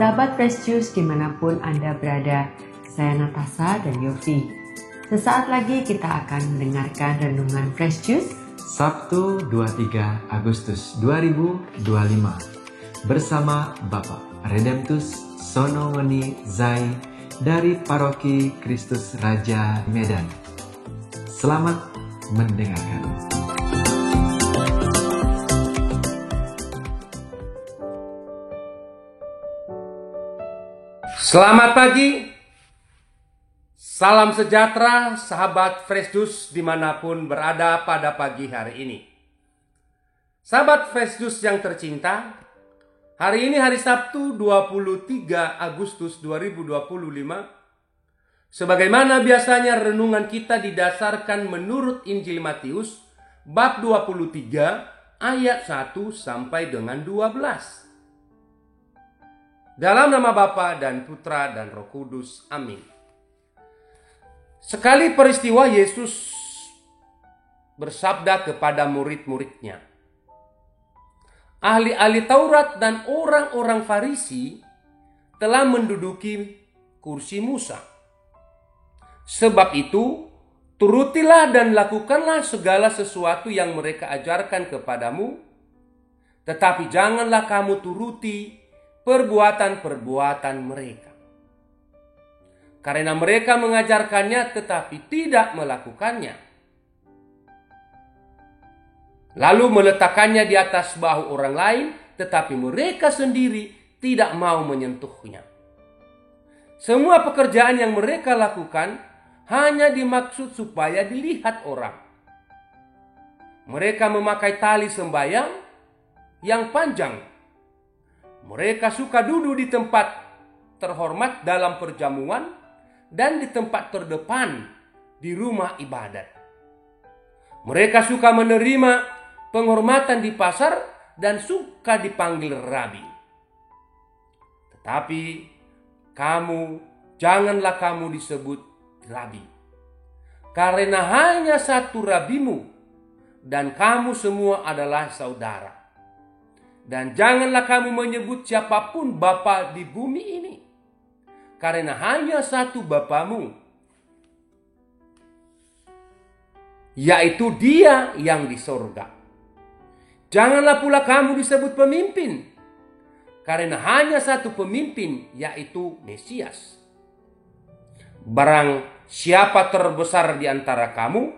Sahabat Fresh Juice dimanapun Anda berada, saya Natasha dan Yofi. Sesaat lagi kita akan mendengarkan renungan Fresh Juice Sabtu 23 Agustus 2025 bersama Bapak Redemptus Sonowoni Zai dari Paroki Kristus Raja Medan. Selamat mendengarkan. Selamat pagi, salam sejahtera sahabat Fresh Juice dimanapun berada pada pagi hari ini. Sahabat Fresh Juice yang tercinta, hari ini hari Sabtu 23 Agustus 2025. Sebagaimana biasanya renungan kita didasarkan menurut Injil Matius bab 23 ayat 1 sampai dengan 12. Dalam nama Bapa dan Putra dan Roh Kudus. Amin. Sekali peristiwa Yesus bersabda kepada murid-muridnya, ahli-ahli Taurat dan orang-orang Farisi telah menduduki kursi Musa. Sebab itu, turutilah dan lakukanlah segala sesuatu yang mereka ajarkan kepadamu, tetapi janganlah kamu turuti perbuatan-perbuatan mereka. Karena mereka mengajarkannya tetapi tidak melakukannya. Lalu meletakkannya di atas bahu orang lain tetapi mereka sendiri tidak mau menyentuhnya. Semua pekerjaan yang mereka lakukan hanya dimaksud supaya dilihat orang. Mereka memakai tali sembahyang yang panjang. Mereka suka duduk di tempat terhormat dalam perjamuan dan di tempat terdepan di rumah ibadat. Mereka suka menerima penghormatan di pasar dan suka dipanggil rabi. Tetapi janganlah kamu disebut rabi, karena hanya satu rabimu dan kamu semua adalah saudara. Dan janganlah kamu menyebut siapapun bapa di bumi ini, karena hanya satu Bapamu, yaitu Dia yang di sorga. Janganlah pula kamu disebut pemimpin, karena hanya satu pemimpin, yaitu Mesias. Barang siapa terbesar di antara kamu,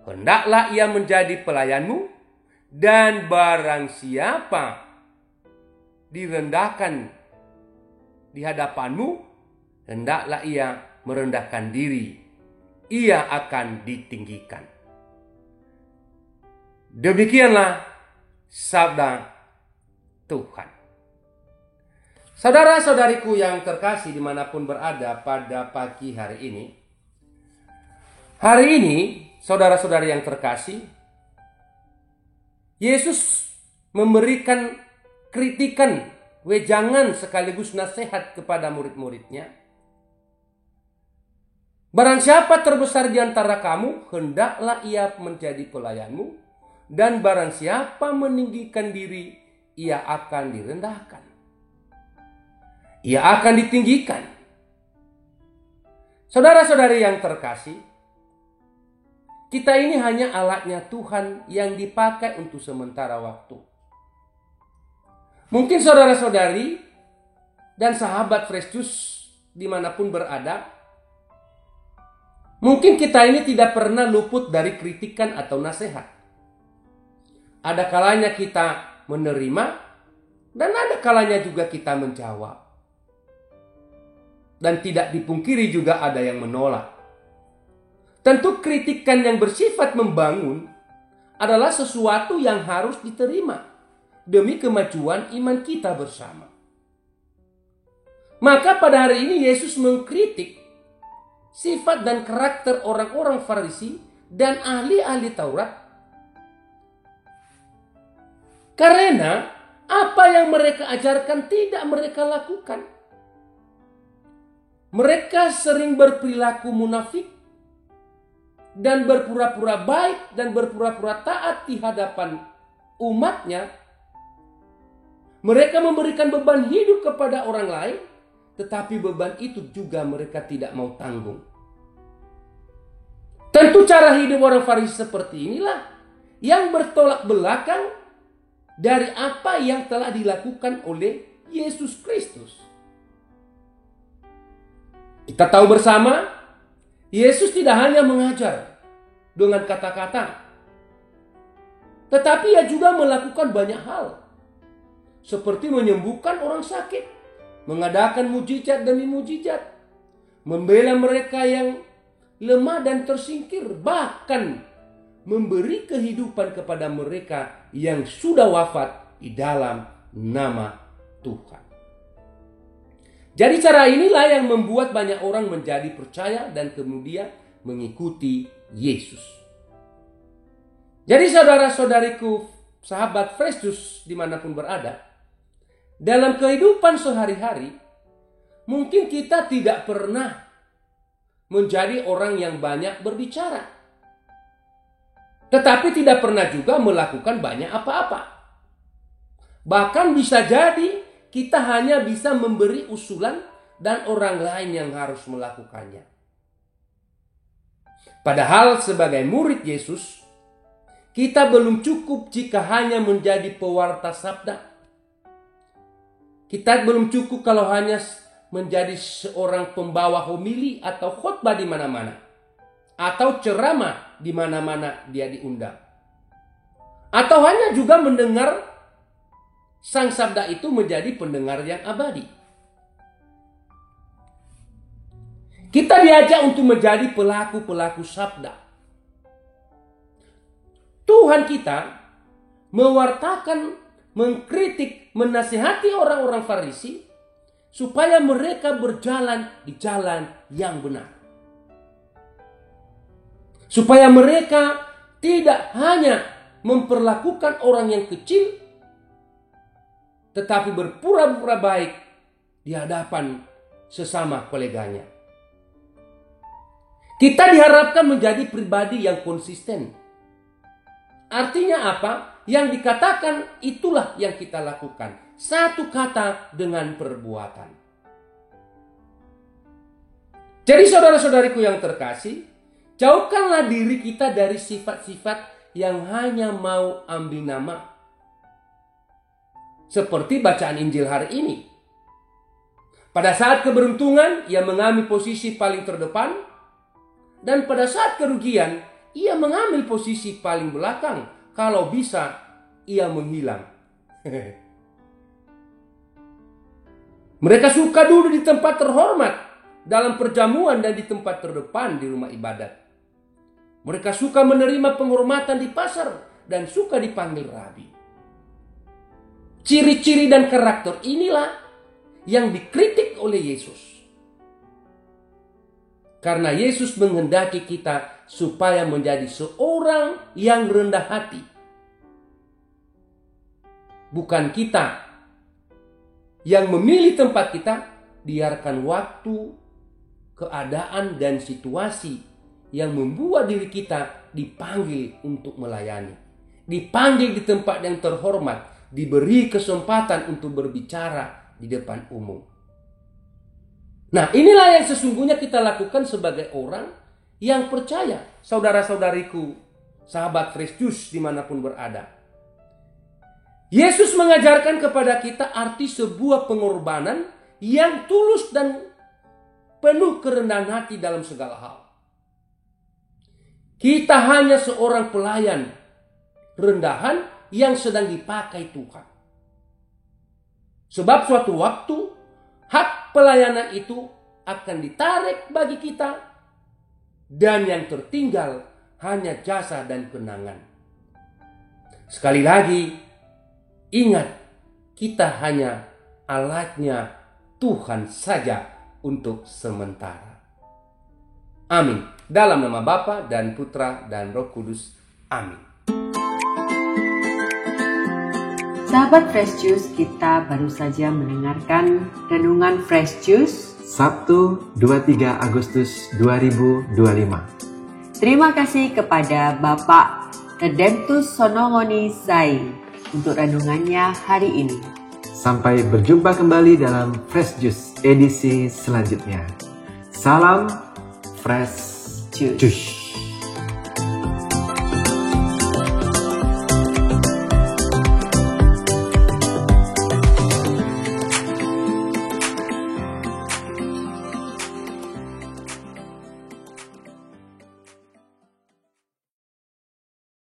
hendaklah ia menjadi pelayanmu, dan barang siapa direndahkan di hadapanmu, hendaklah ia merendahkan diri, ia akan ditinggikan. Demikianlah sabda Tuhan. Saudara-saudariku yang terkasih dimanapun berada pada pagi hari ini. Hari ini, saudara-saudari yang terkasih, Yesus memberikan kritikan, wejangan sekaligus nasihat kepada murid-muridnya. Barang siapa terbesar di antara kamu, hendaklah ia menjadi pelayanmu, dan barang siapa meninggikan diri, ia akan direndahkan. Ia akan ditinggikan. Saudara-saudari yang terkasih, kita ini hanya alatnya Tuhan yang dipakai untuk sementara waktu. Mungkin saudara-saudari dan sahabat Fresh Juice dimanapun berada, mungkin kita ini tidak pernah luput dari kritikan atau nasihat. Ada kalanya kita menerima dan ada kalanya juga kita menjawab. Dan tidak dipungkiri juga ada yang menolak. Tentu kritikan yang bersifat membangun adalah sesuatu yang harus diterima demi kemajuan iman kita bersama. Maka pada hari ini Yesus mengkritik sifat dan karakter orang-orang Farisi dan ahli-ahli Taurat. Karena apa yang mereka ajarkan tidak mereka lakukan. Mereka sering berperilaku munafik dan berpura-pura baik dan berpura-pura taat di hadapan umatnya. Mereka memberikan beban hidup kepada orang lain, tetapi beban itu juga mereka tidak mau tanggung. Tentu cara hidup orang Farisi seperti inilah yang bertolak belakang dari apa yang telah dilakukan oleh Yesus Kristus. Kita tahu bersama, Yesus tidak hanya mengajar dengan kata-kata, tetapi ia juga melakukan banyak hal. Seperti menyembuhkan orang sakit, mengadakan mujizat demi mujizat, membela mereka yang lemah dan tersingkir, bahkan memberi kehidupan kepada mereka yang sudah wafat di dalam nama Tuhan. Jadi cara inilah yang membuat banyak orang menjadi percaya dan kemudian mengikuti Yesus. Jadi saudara-saudariku, sahabat Fresh Juice dimanapun berada, dalam kehidupan sehari-hari, mungkin kita tidak pernah menjadi orang yang banyak berbicara. Tetapi tidak pernah juga melakukan banyak apa-apa. Bahkan bisa jadi kita hanya bisa memberi usulan dan orang lain yang harus melakukannya. Padahal sebagai murid Yesus, kita belum cukup jika hanya menjadi pewarta sabda. Kita belum cukup kalau hanya menjadi seorang pembawa homili atau khotbah di mana-mana. Atau ceramah di mana-mana dia diundang. Atau hanya juga mendengar sang sabda itu menjadi pendengar yang abadi. Kita diajak untuk menjadi pelaku-pelaku sabda. Tuhan kita mewartakan, mengkritik, menasihati orang-orang Farisi supaya mereka berjalan di jalan yang benar. Supaya mereka tidak hanya memperlakukan orang yang kecil, tetapi berpura-pura baik di hadapan sesama koleganya. Kita diharapkan menjadi pribadi yang konsisten. Artinya apa? Yang dikatakan itulah yang kita lakukan. Satu kata dengan perbuatan. Jadi saudara-saudariku yang terkasih, jauhkanlah diri kita dari sifat-sifat yang hanya mau ambil nama. Seperti bacaan Injil hari ini. Pada saat keberuntungan, ia mengambil posisi paling terdepan. Dan pada saat kerugian, ia mengambil posisi paling belakang. Kalau bisa, ia menghilang. Mereka suka duduk di tempat terhormat dalam perjamuan dan di tempat terdepan di rumah ibadat. Mereka suka menerima penghormatan di pasar dan suka dipanggil rabi. Ciri-ciri dan karakter inilah yang dikritik oleh Yesus. Karena Yesus menghendaki kita supaya menjadi seorang yang rendah hati. Bukan kita yang memilih tempat kita, biarkan waktu, keadaan, dan situasi yang membuat diri kita dipanggil untuk melayani. Dipanggil di tempat yang terhormat, diberi kesempatan untuk berbicara di depan umum. Nah, inilah yang sesungguhnya kita lakukan sebagai orang yang percaya. Saudara-saudariku, sahabat Fresh Juice dimanapun berada. Yesus mengajarkan kepada kita arti sebuah pengorbanan yang tulus dan penuh kerendahan hati dalam segala hal. Kita hanya seorang pelayan rendahan yang sedang dipakai Tuhan. Sebab suatu waktu hak pelayanan itu akan ditarik bagi kita dan yang tertinggal hanya jasa dan kenangan. Sekali lagi, ingat, kita hanya alatnya Tuhan saja untuk sementara. Amin. Dalam nama Bapa dan Putra dan Roh Kudus. Amin. Sahabat Fresh Juice, kita baru saja mendengarkan renungan Fresh Juice Sabtu 23 Agustus 2025. Terima kasih kepada Bapak Redemptus Sonongoni Zai untuk renungannya hari ini. Sampai berjumpa kembali dalam Fresh Juice edisi selanjutnya. Salam Fresh Juice.